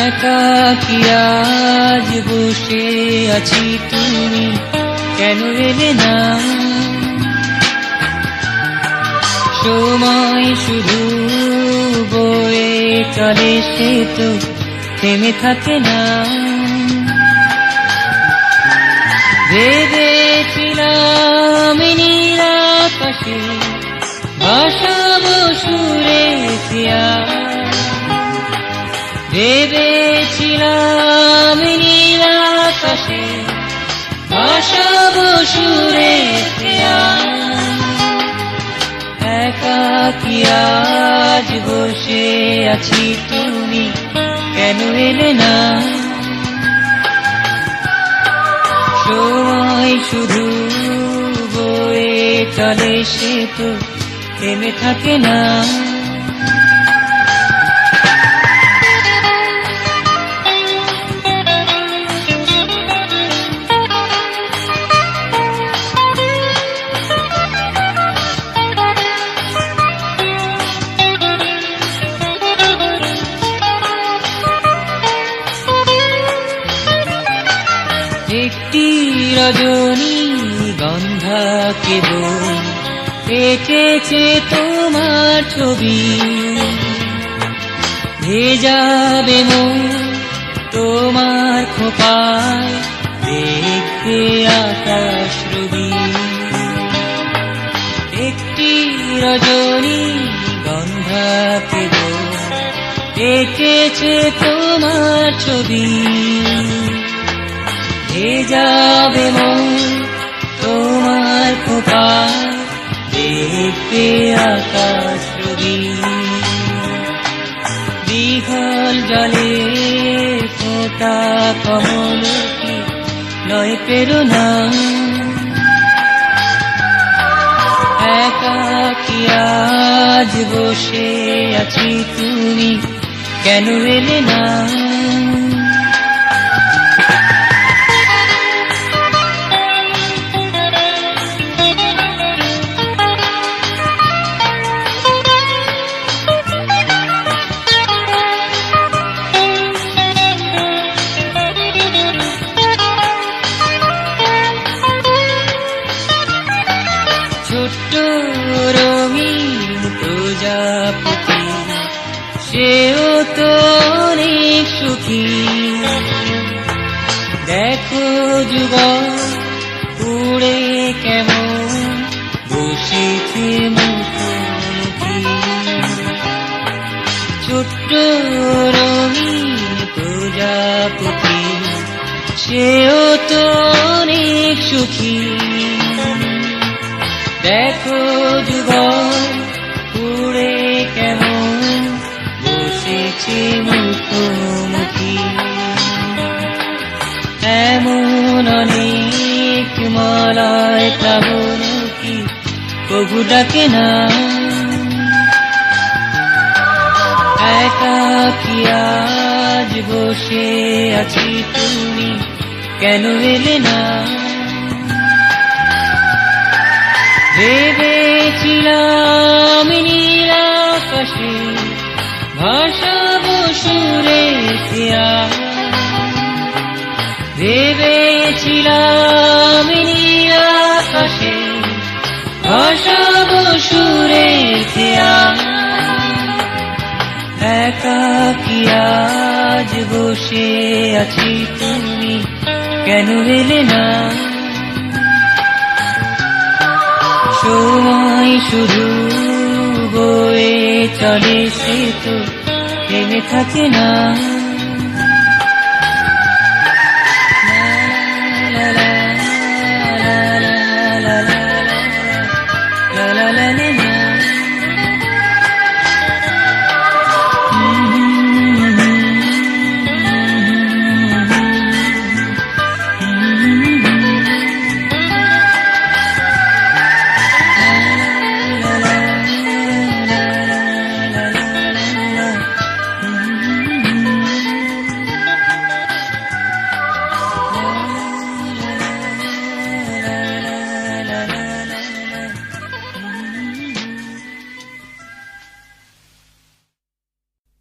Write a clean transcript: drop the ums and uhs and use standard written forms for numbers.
একাকী আজ বসে আছি, তুমি কেন এলে না? সময় শুধু বয়ে চলে, সে তো থেমে থাকে না। ভেবেছিলাম নীল আকাশে ভাসাবো সুরে দিয়া, ভেবেছিলাম নীল আকাশে ভাসাবো সুরে দিয়া। একাকী আজ বসে আছি, তুমি কেন এলে না? সময় শুধু বয়ে চলে, সে তো থেমে থাকে না। একটি রজনী গন্ধা কেবল এঁকেছে তোমার ছবি, ভেজাবে মন তোমার খোপায়, দেখবে আকাশ রবি। একটি রজনী গন্ধা কেবল এঁকেছে তোমার ছবি, ভেজাবে মন তোমার খোপায়, দেখবে আকাশ রবি। দীঘল জলে ফোঁটা কমল কি নয় প্রেরণা? একাকী আজ বসে আছি, তুমি কেন এলে না? ছোট্ট রঙিন প্রজাপতি, সেও তো অনেক সুখী। দেখো যুগল উড়ে কেমন বসেছে মুখোমুখি। ছোট্ট রঙিন প্রজাপতি, সেও তো অনেক সুখী। দেখো যুগল উড়ে কেমন বসেছে মুখোমুখি। এমন অনেক মলয় প্লাবন কি কবু ডাকে না? একাকী আজ বসে আছি, তুমি কেন এলে না? ভেবেছিলাম নীল আকাশে ভাসাবো সুরে দিয়া, ভেবেছিলাম নীল আকাশে ভাসাবো সুরে দিয়া। একাকী আজ বসে আছি, তুমি কেন এলে না? সময় শুধু বয়ে চলে, সে তো থেমে থাকে না।